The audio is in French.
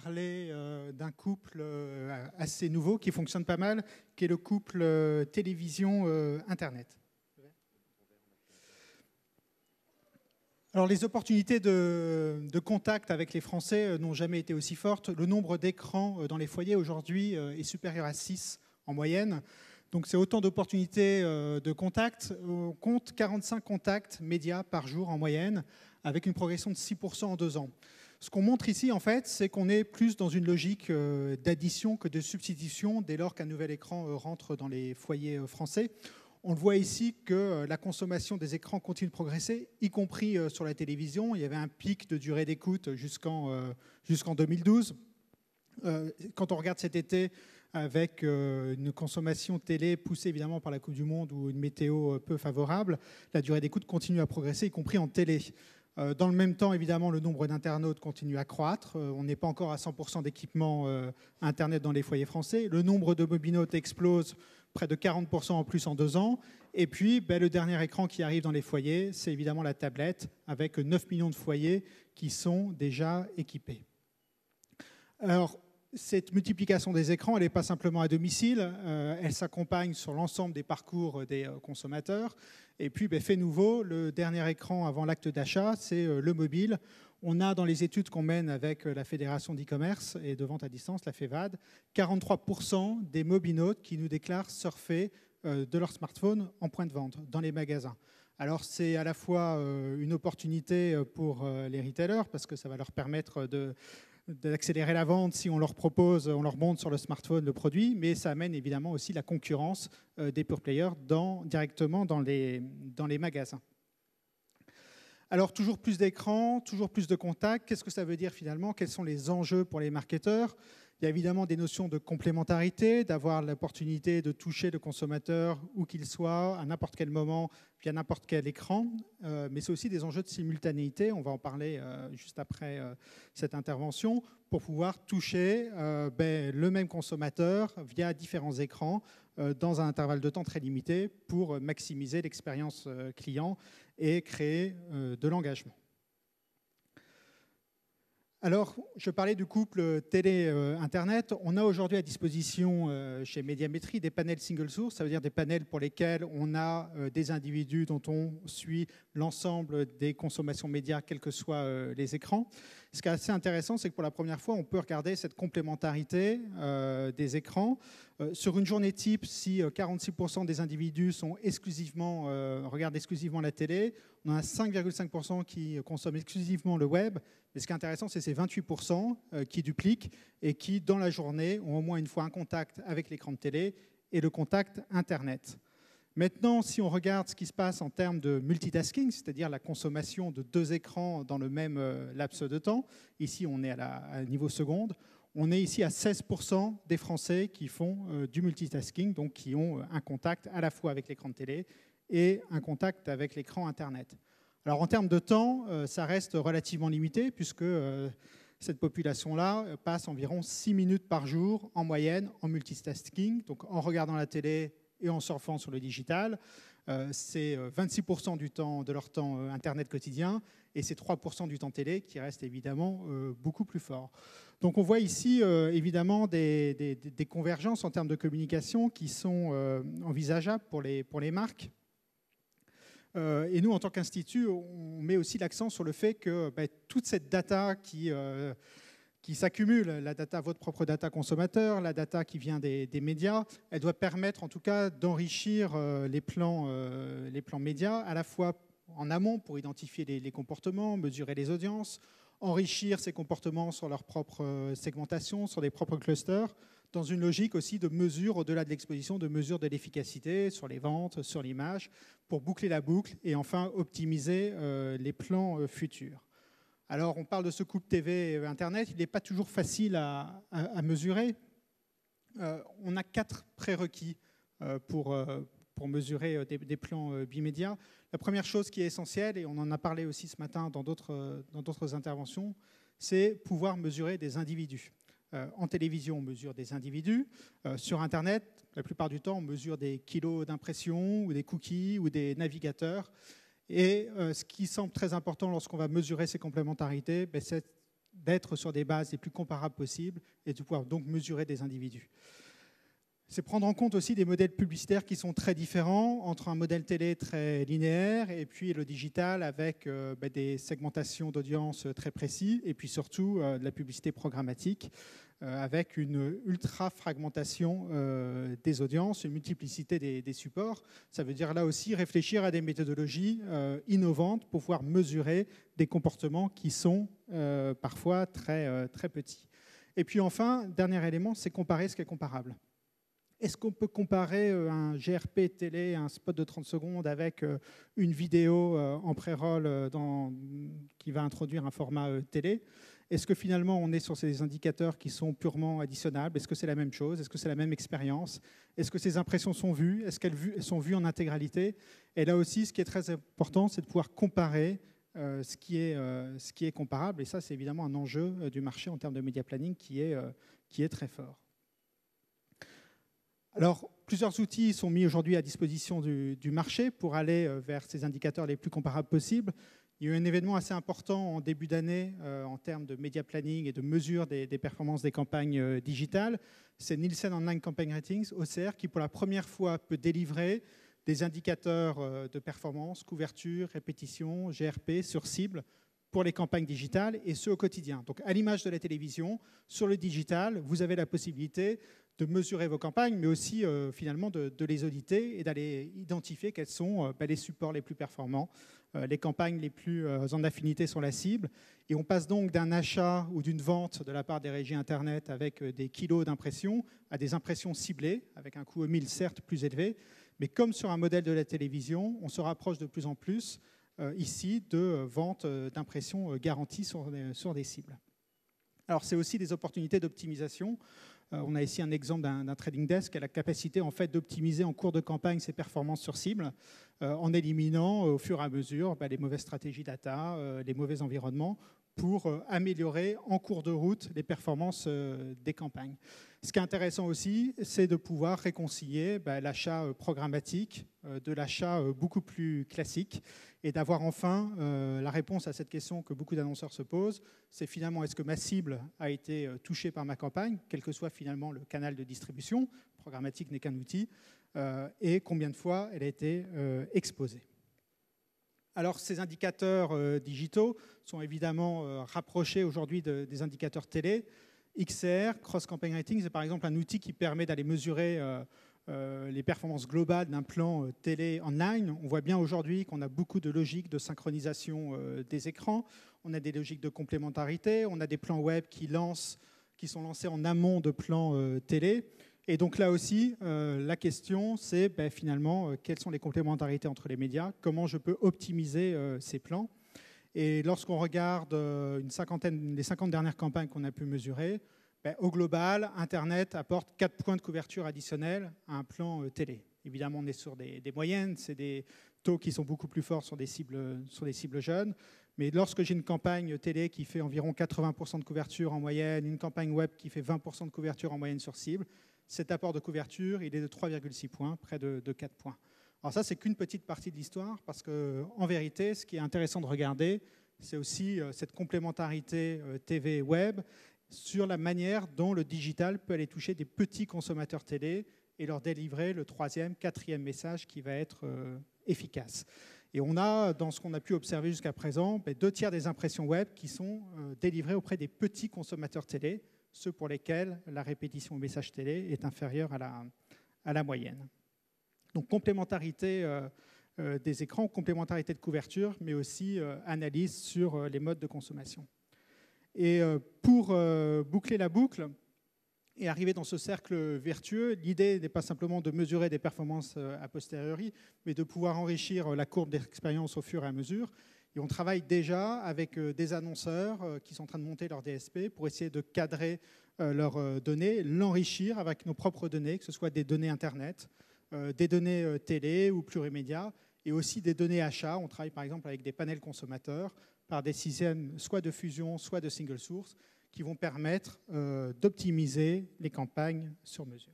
parler d'un couple assez nouveau qui fonctionne pas mal, qui est le couple télévision-Internet. Alors, les opportunités de contact avec les Français n'ont jamais été aussi fortes. Le nombre d'écrans dans les foyers aujourd'hui est supérieur à 6 en moyenne. Donc, c'est autant d'opportunités de contact. On compte 45 contacts médias par jour en moyenne, avec une progression de 6% en 2 ans. Ce qu'on montre ici, en fait, c'est qu'on est plus dans une logique d'addition que de substitution dès lors qu'un nouvel écran rentre dans les foyers français. On le voit ici que la consommation des écrans continue de progresser, y compris sur la télévision. Il y avait un pic de durée d'écoute jusqu'en 2012. Quand on regarde cet été, avec une consommation télé poussée évidemment par la Coupe du Monde ou une météo peu favorable, la durée d'écoute continue à progresser, y compris en télé. Dans le même temps, évidemment, le nombre d'internautes continue à croître. On n'est pas encore à 100% d'équipement Internet dans les foyers français. Le nombre de mobinautes explose, près de 40% en plus en 2 ans. Et puis, le dernier écran qui arrive dans les foyers, c'est évidemment la tablette, avec 9 millions de foyers qui sont déjà équipés. Alors, cette multiplication des écrans, elle n'est pas simplement à domicile, elle s'accompagne sur l'ensemble des parcours des consommateurs. Et puis, fait nouveau, le dernier écran avant l'acte d'achat, c'est le mobile. On a dans les études qu'on mène avec la Fédération d'e-commerce et de vente à distance, la FEVAD, 43% des mobinautes qui nous déclarent surfer de leur smartphone en point de vente, dans les magasins. Alors, c'est à la fois une opportunité pour les retailers, parce que ça va leur permettre d'accélérer la vente si on leur propose, on leur montre sur le smartphone le produit, mais ça amène évidemment aussi la concurrence des pure players directement dans les magasins. Alors, toujours plus d'écrans, toujours plus de contacts. Qu'est-ce que ça veut dire finalement? Quels sont les enjeux pour les marketeurs? Il y a évidemment des notions de complémentarité, d'avoir l'opportunité de toucher le consommateur où qu'il soit, à n'importe quel moment, via n'importe quel écran. Mais c'est aussi des enjeux de simultanéité. On va en parler juste après cette intervention, pour pouvoir toucher le même consommateur via différents écrans dans un intervalle de temps très limité pour maximiser l'expérience client et créer de l'engagement. Alors, je parlais du couple télé-Internet. On a aujourd'hui à disposition chez Médiamétrie des panels single source, ça veut dire des panels pour lesquels on a des individus dont on suit l'ensemble des consommations médias, quels que soient les écrans. Ce qui est assez intéressant, c'est que pour la première fois, on peut regarder cette complémentarité des écrans. Sur une journée type, si 46% des individus regardent exclusivement la télé, on en a 5,5% qui consomment exclusivement le web. Mais ce qui est intéressant, c'est ces 28% qui dupliquent et qui, dans la journée, ont au moins une fois un contact avec l'écran de télé et le contact Internet. Maintenant, si on regarde ce qui se passe en termes de multitasking, c'est-à-dire la consommation de 2 écrans dans le même laps de temps, ici on est à niveau seconde, on est ici à 16% des Français qui font du multitasking, donc qui ont un contact à la fois avec l'écran de télé et un contact avec l'écran Internet. Alors en termes de temps, ça reste relativement limité puisque cette population-là passe environ 6 minutes par jour en moyenne en multitasking, donc en regardant la télé et en surfant sur le digital. C'est 26% du temps, de leur temps Internet quotidien et c'est 3% du temps télé qui reste évidemment beaucoup plus fort. Donc on voit ici évidemment des convergences en termes de communication qui sont envisageables pour les marques. Et nous, en tant qu'institut, on met aussi l'accent sur le fait que toute cette data qui s'accumule, la data, votre propre data consommateur, la data qui vient des médias, elle doit permettre en tout cas d'enrichir les plans médias, à la fois en amont pour identifier les comportements, mesurer les audiences, enrichir ces comportements sur leur propre segmentation, sur des propres clusters, dans une logique aussi de mesure, au-delà de l'exposition, de mesure de l'efficacité sur les ventes, sur l'image, pour boucler la boucle et enfin optimiser les plans futurs. Alors, on parle de ce couple TV-Internet, il n'est pas toujours facile à mesurer. On a 4 prérequis pour mesurer des plans bimédias. La première chose qui est essentielle, et on en a parlé aussi ce matin dans d'autres interventions, c'est pouvoir mesurer des individus. En télévision, on mesure des individus. Sur Internet, la plupart du temps, on mesure des kilos d'impressions ou des cookies ou des navigateurs. Et ce qui semble très important lorsqu'on va mesurer ces complémentarités, c'est d'être sur des bases les plus comparables possibles et de pouvoir donc mesurer des individus. C'est prendre en compte aussi des modèles publicitaires qui sont très différents entre un modèle télé très linéaire et puis le digital avec des segmentations d'audience très précises et puis surtout de la publicité programmatique avec une ultra-fragmentation des audiences, une multiplicité des supports. Ça veut dire là aussi réfléchir à des méthodologies innovantes pour pouvoir mesurer des comportements qui sont parfois très, très petits. Et puis enfin, dernier élément, c'est comparer ce qui est comparable. Est-ce qu'on peut comparer un GRP télé, un spot de 30 secondes avec une vidéo en pré-roll qui va introduire un format télé? Est-ce que finalement on est sur ces indicateurs qui sont purement additionnables? Est-ce que c'est la même chose? Est-ce que c'est la même expérience? Est-ce que ces impressions sont vues? Est-ce qu'elles sont vues en intégralité? Et là aussi, ce qui est très important, c'est de pouvoir comparer ce qui est comparable. Et ça, c'est évidemment un enjeu du marché en termes de media planning qui est très fort. Alors, plusieurs outils sont mis aujourd'hui à disposition du marché pour aller vers ces indicateurs les plus comparables possibles. Il y a eu un événement assez important en début d'année en termes de media planning et de mesure des performances des campagnes digitales. C'est Nielsen Online Campaign Ratings, OCR, qui pour la première fois peut délivrer des indicateurs de performance, couverture, répétition, GRP sur cible pour les campagnes digitales et ce au quotidien. Donc à l'image de la télévision, sur le digital, vous avez la possibilité de mesurer vos campagnes, mais aussi finalement de les auditer et d'aller identifier quels sont les supports les plus performants, les campagnes les plus en affinité sur la cible. Et on passe donc d'un achat ou d'une vente de la part des régies Internet avec des kilos d'impressions à des impressions ciblées, avec un coût au mille certes plus élevé. Mais comme sur un modèle de la télévision, on se rapproche de plus en plus ici de ventes d'impressions garanties sur des cibles. Alors c'est aussi des opportunités d'optimisation. On a ici un exemple d'un trading desk qui a la capacité en fait, d'optimiser en cours de campagne ses performances sur cible en éliminant au fur et à mesure les mauvaises stratégies data, les mauvais environnements pour améliorer en cours de route les performances des campagnes. Ce qui est intéressant aussi, c'est de pouvoir réconcilier l'achat programmatique de l'achat beaucoup plus classique et d'avoir enfin la réponse à cette question que beaucoup d'annonceurs se posent, c'est finalement est-ce que ma cible a été touchée par ma campagne, quel que soit finalement le canal de distribution, programmatique n'est qu'un outil, et combien de fois elle a été exposée. Alors ces indicateurs digitaux sont évidemment rapprochés aujourd'hui des indicateurs télé. XR, Cross Campaign Ratings, c'est par exemple un outil qui permet d'aller mesurer les performances globales d'un plan télé online. On voit bien aujourd'hui qu'on a beaucoup de logiques de synchronisation des écrans. On a des logiques de complémentarité. On a des plans web qui sont lancés en amont de plans télé. Et donc là aussi, la question, c'est finalement quelles sont les complémentarités entre les médias, comment je peux optimiser ces plans. Et lorsqu'on regarde les 50 dernières campagnes qu'on a pu mesurer, au global, Internet apporte 4 points de couverture additionnels à un plan télé. Évidemment, on est sur des moyennes, c'est des taux qui sont beaucoup plus forts sur des cibles jeunes. Mais lorsque j'ai une campagne télé qui fait environ 80% de couverture en moyenne, une campagne web qui fait 20% de couverture en moyenne sur cible, cet apport de couverture, il est de 3,6 points, près de 4 points. Alors ça, c'est qu'une petite partie de l'histoire, parce qu'en vérité, ce qui est intéressant de regarder, c'est aussi cette complémentarité TV et web sur la manière dont le digital peut aller toucher des petits consommateurs télé et leur délivrer le 3e, 4e message qui va être efficace. Et on a, dans ce qu'on a pu observer jusqu'à présent, 2 tiers des impressions web qui sont délivrées auprès des petits consommateurs télé, ceux pour lesquels la répétition au message télé est inférieure à la moyenne. Donc complémentarité des écrans, complémentarité de couverture, mais aussi analyse sur les modes de consommation. Et pour boucler la boucle et arriver dans ce cercle vertueux, l'idée n'est pas simplement de mesurer des performances a posteriori, mais de pouvoir enrichir la courbe d'expérience au fur et à mesure. Et on travaille déjà avec des annonceurs qui sont en train de monter leur DSP pour essayer de cadrer leurs données, l'enrichir avec nos propres données, que ce soit des données Internet, des données télé ou plurimédia, et aussi des données achats. On travaille par exemple avec des panels consommateurs par des systèmes soit de fusion, soit de single source, qui vont permettre d'optimiser les campagnes sur mesure.